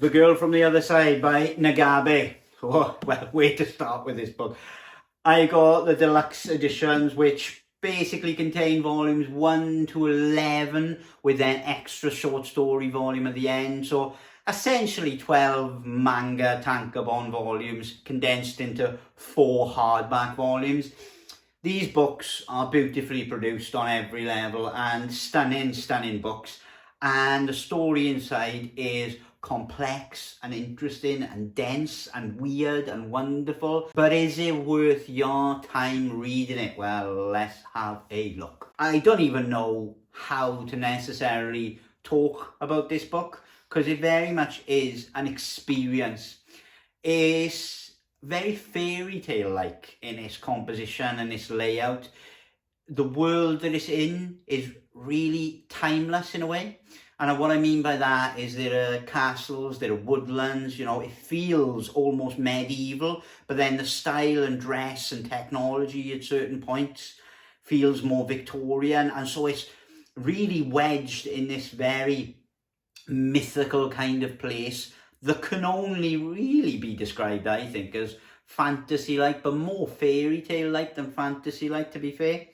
The Girl from the Other Side by Nagabe. Oh, well, where to start with this book? I got the deluxe editions, which basically contain volumes 1 to 11 with then extra short story volume at the end. So essentially 12 manga tankobon volumes condensed into 4 hardback volumes. These books are beautifully produced on every level and stunning books. And the story inside is complex and interesting and dense and weird and wonderful. But is it worth your time reading it? Well, let's have a look. I don't even know how to necessarily talk about this book because it very much is an experience. It's very fairy tale like in its composition and its layout. The world that it's in is really timeless in a way. And what I mean by that is there are castles, there are woodlands, you know, it feels almost medieval, but then the style and dress and technology at certain points feels more Victorian. And so it's really wedged in this very mythical kind of place that can only really be described, I think, as fantasy-like, but more fairy tale-like than fantasy-like, to be fair.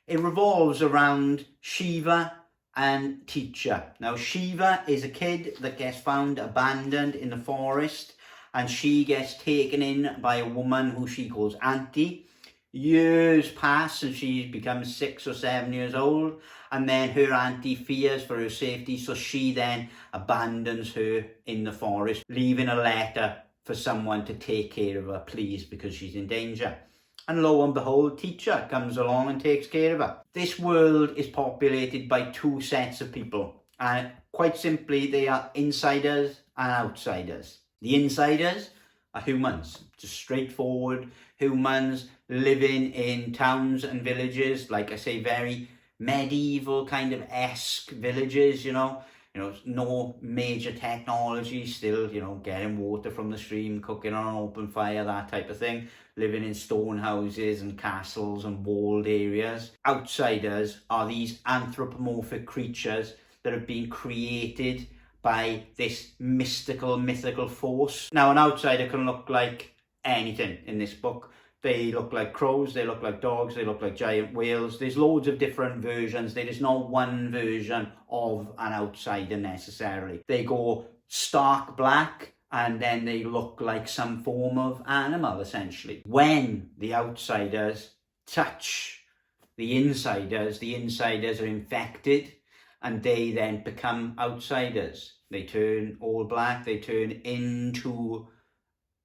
It revolves around Shiva and Teacher. Now, Shiva is a kid that gets found abandoned in the forest, and she gets taken in by a woman who she calls Auntie. Years pass and she becomes 6 or 7 years old, and then her auntie fears for her safety, so she then abandons her in the forest, leaving a letter for someone to take care of her, please, because she's in danger. And lo and behold, Teacher comes along and takes care of her. This world is populated by 2 sets of people, and quite simply they are insiders and outsiders. The insiders are humans, just straightforward humans living in towns and villages, like I say, very medieval kind of esque villages, you know, no major technology, still, you know, getting water from the stream, cooking on an open fire, that type of thing, living in stone houses and castles and walled areas. Outsiders are these anthropomorphic creatures that have been created by this mythical force. Now, an outsider can look like anything in this book. They look like crows, they look like dogs, they look like giant whales. There's loads of different versions. There is not one version of an outsider necessarily. They go stark black and then they look like some form of animal, essentially. When the outsiders touch the insiders are infected and they then become outsiders. They turn all black, they turn into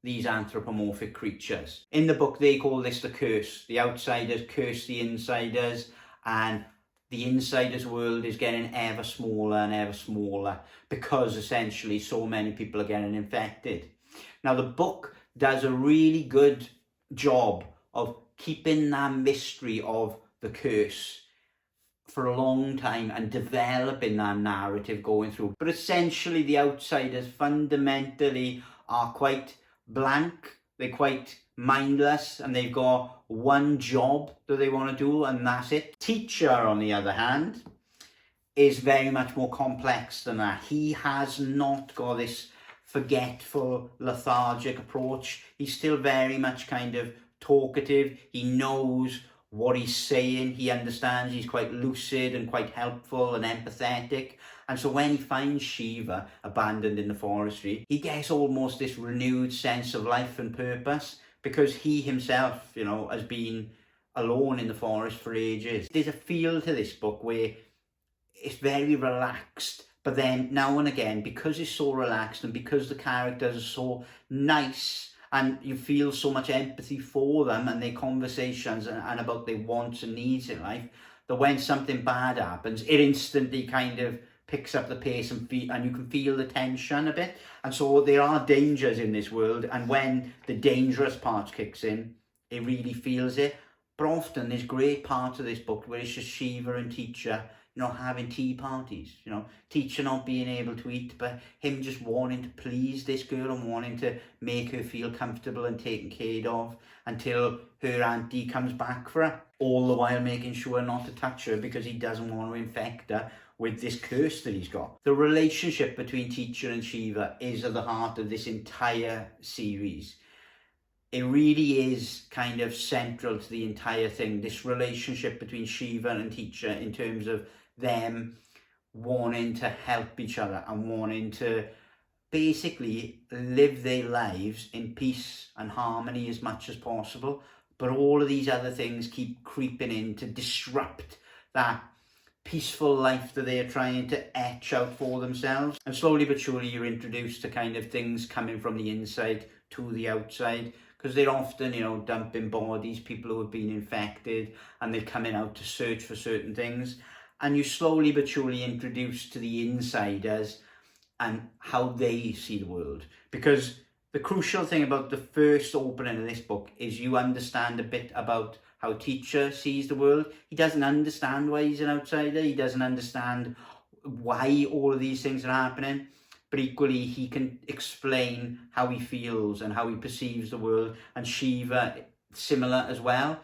these anthropomorphic creatures. In the book, they call this the curse. The outsiders curse the insiders, and the insiders' world is getting ever smaller and ever smaller because essentially so many people are getting infected. Now, the book does a really good job of keeping that mystery of the curse for a long time and developing that narrative going through. But essentially, the outsiders fundamentally are quite blank, they're quite mindless, and they've got one job that they want to do, and that's it. Teacher, on the other hand, is very much more complex than that. He has not got this forgetful, lethargic approach. He's still very much kind of talkative. He knows what he's saying, he understands, he's quite lucid and quite helpful and empathetic. And so when he finds Shiva abandoned in the forestry, he gets almost this renewed sense of life and purpose because he himself, you know, has been alone in the forest for ages. There's a feel to this book where it's very relaxed, but then now and again, because it's so relaxed and because the characters are so nice and you feel so much empathy for them and their conversations and about their wants and needs in life, that when something bad happens, it instantly kind of picks up the pace and you can feel the tension a bit. And so there are dangers in this world, and when the dangerous part kicks in, it really feels it. But often there's great parts of this book where it's just Shiva and Teacher, you know, having tea parties, you know, Teacher not being able to eat, but him just wanting to please this girl and wanting to make her feel comfortable and taken care of until her auntie comes back for her, all the while making sure not to touch her because he doesn't want to infect her with this curse that he's got. The relationship between teacher and Shiva is at the heart of this entire series. It really is kind of central to the entire thing, this relationship between Shiva and teacher in terms of them wanting to help each other and wanting to basically live their lives in peace and harmony as much as possible. But all of these other things keep creeping in to disrupt that peaceful life that they're trying to etch out for themselves. And slowly but surely you're introduced to kind of things coming from the inside to the outside, because they're often, you know, dumping bodies, people who have been infected, and they're coming out to search for certain things. And you slowly but surely introduced to the insiders and how they see the world. Because the crucial thing about the first opening of this book is you understand a bit about how teacher sees the world. He doesn't understand why he's an outsider. He doesn't understand why all of these things are happening. But equally, he can explain how he feels and how he perceives the world. And Shiva, similar as well.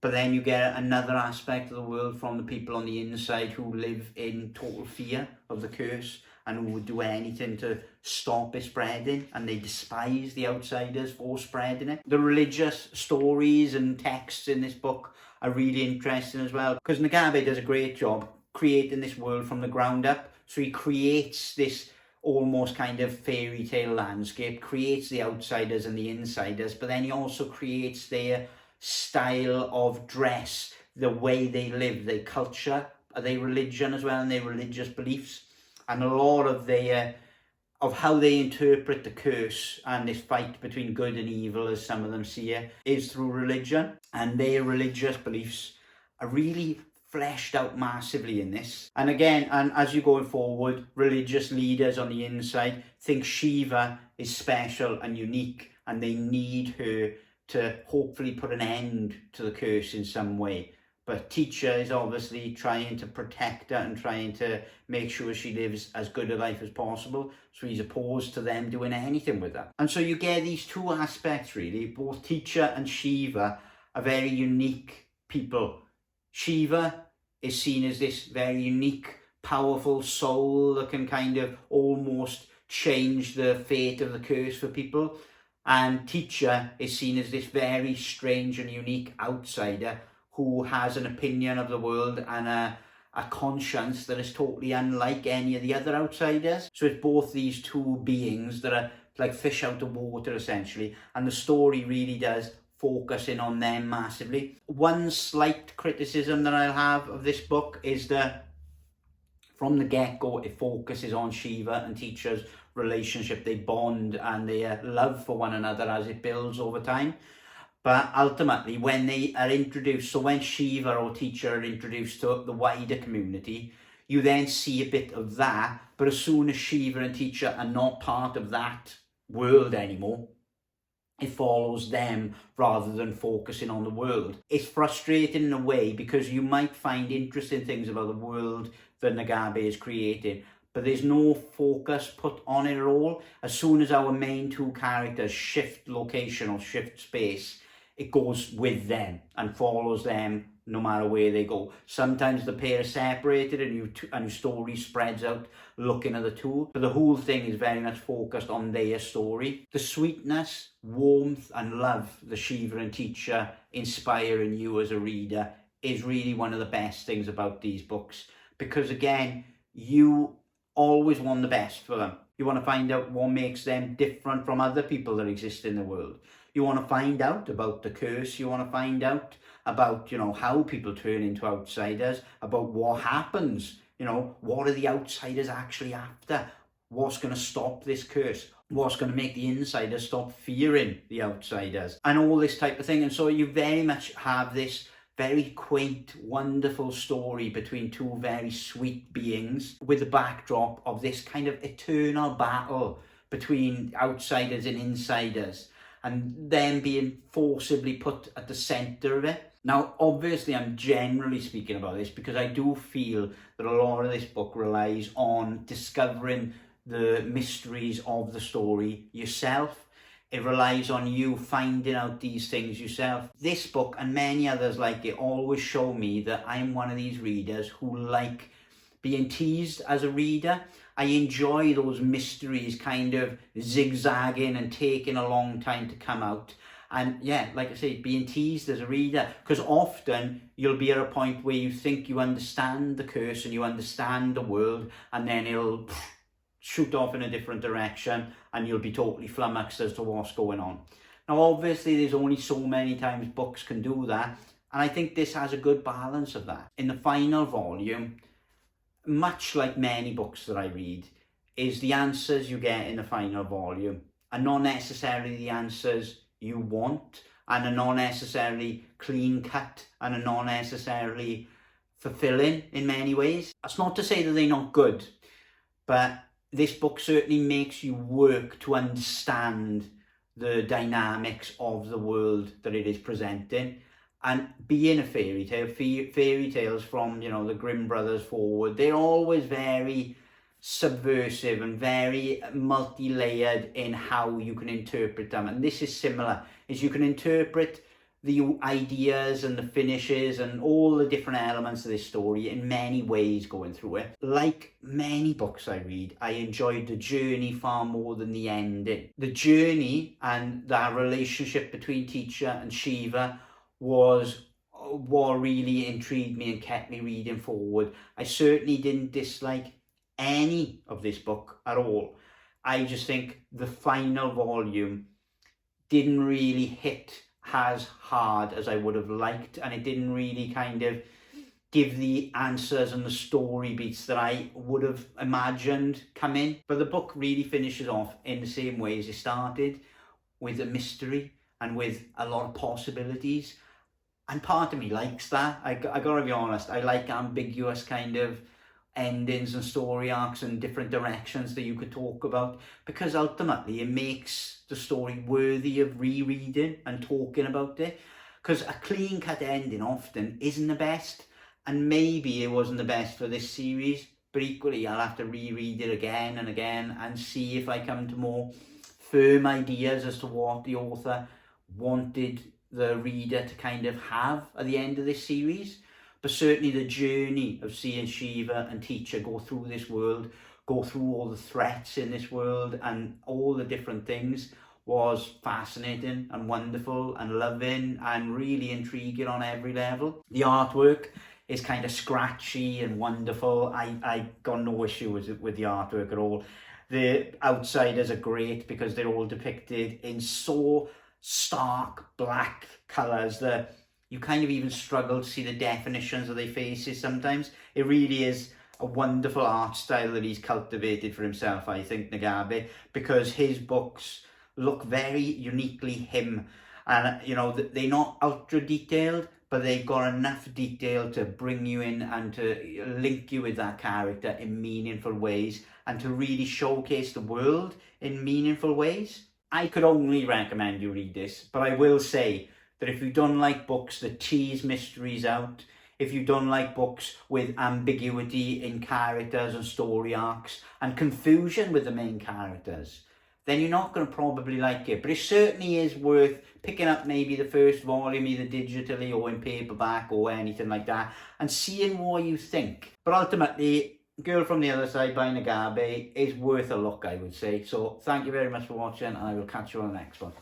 But then you get another aspect of the world from the people on the inside who live in total fear of the curse and who would do anything to stop it spreading, and they despise the outsiders for spreading it. The religious stories and texts in this book are really interesting as well, because Nagabe does a great job creating this world from the ground up. So he creates this almost kind of fairy tale landscape, creates the outsiders and the insiders, but then he also creates their style of dress, the way they live, their culture, their religion as well, and their religious beliefs. And a lot of their of how they interpret the curse and this fight between good and evil, as some of them see it, is through religion. And their religious beliefs are really fleshed out massively in this. And again, and as you're going forward, religious leaders on the inside think Shiva is special and unique, and they need her to hopefully put an end to the curse in some way. But teacher is obviously trying to protect her and trying to make sure she lives as good a life as possible. So he's opposed to them doing anything with her. And so you get these two aspects really. Both teacher and Shiva are very unique people. Shiva is seen as this very unique, powerful soul that can kind of almost change the fate of the curse for people. And teacher is seen as this very strange and unique outsider who has an opinion of the world and a conscience that is totally unlike any of the other outsiders. So it's both these two beings that are like fish out of water essentially, and the story really does focus in on them massively. One slight criticism that I'll have of this book is that from the get-go it focuses on Shiva and teacher's relationship. They bond and their love for one another as it builds over time. But ultimately, when they are introduced, so when Shiva or teacher are introduced to the wider community, you then see a bit of that. But as soon as Shiva and teacher are not part of that world anymore, it follows them rather than focusing on the world. It's frustrating in a way because you might find interesting things about the world that Nagabe is creating, but there's no focus put on it at all. As soon as our main two characters shift location or shift space, it goes with them and follows them no matter where they go. Sometimes the pair are separated and your story spreads out looking at the two, but the whole thing is very much focused on their story. The sweetness, warmth and love the Shiva and teacher inspire in you as a reader is really one of the best things about these books, because again, you always want the best for them. You want to find out what makes them different from other people that exist in the world. You want to find out about the curse. You want to find out about, how people turn into outsiders, about what happens, what are the outsiders actually after? What's going to stop this curse? What's going to make the insiders stop fearing the outsiders? And all this type of thing. And so you very much have this very quaint, wonderful story between two very sweet beings with the backdrop of this kind of eternal battle between outsiders and insiders, and them being forcibly put at the centre of it. Now, obviously, I'm generally speaking about this because I do feel that a lot of this book relies on discovering the mysteries of the story yourself. It relies on you finding out these things yourself. This book and many others like it always show me that I'm one of these readers who like being teased as a reader. I enjoy those mysteries kind of zigzagging and taking a long time to come out. And yeah, like I say, being teased as a reader, because often you'll be at a point where you think you understand the curse and you understand the world, and then it'll shoot off in a different direction and you'll be totally flummoxed as to what's going on. Now, obviously, there's only so many times books can do that, and I think this has a good balance of that. In the final volume, much like many books that I read, is the answers you get in the final volume are not necessarily the answers you want, and are not necessarily clean cut, and are not necessarily fulfilling in many ways. That's not to say that they're not good, but this book certainly makes you work to understand the dynamics of the world that it is presenting. And being a fairy tale, fairy tales from, you know, the Grimm brothers forward, they're always very subversive and very multi-layered in how you can interpret them. And this is similar, is you can interpret the ideas and the finishes and all the different elements of this story in many ways going through it. Like many books I read, I enjoyed the journey far more than the ending. The journey and that relationship between teacher and Shiva was what really intrigued me and kept me reading forward. I certainly didn't dislike any of this book at all. I just think the final volume didn't really hit as hard as I would have liked, and it didn't really kind of give the answers and the story beats that I would have imagined come in. But the book really finishes off in the same way as it started, with a mystery and with a lot of possibilities. And part of me likes that. I gotta be honest, I like ambiguous kind of endings and story arcs and different directions that you could talk about, because ultimately it makes the story worthy of rereading and talking about it. Because a clean cut ending often isn't the best, and maybe it wasn't the best for this series, but equally I'll have to reread it again and again and see if I come to more firm ideas as to what the author wanted the reader to kind of have at the end of this series. But certainly the journey of seeing Shiva and teacher go through this world, go through all the threats in this world and all the different things, was fascinating and wonderful and loving and really intriguing on every level. The artwork is kind of scratchy and wonderful. I got no issue with the artwork at all. The outsiders are great because they're all depicted in so stark black colours that you kind of even struggle to see the definitions of their faces sometimes. It really is a wonderful art style that he's cultivated for himself, I think, Nagabe, because his books look very uniquely him. And, you know, they're not ultra detailed, but they've got enough detail to bring you in and to link you with that character in meaningful ways and to really showcase the world in meaningful ways. I could only recommend you read this, but I will say that if you don't like books that tease mysteries out, if you don't like books with ambiguity in characters and story arcs and confusion with the main characters, then you're not going to probably like it. But it certainly is worth picking up maybe the first volume either digitally or in paperback or anything like that and seeing what you think. But ultimately, Girl from the Other Side by Nagabe is worth a look, I would say. So thank you very much for watching, and I will catch you on the next one.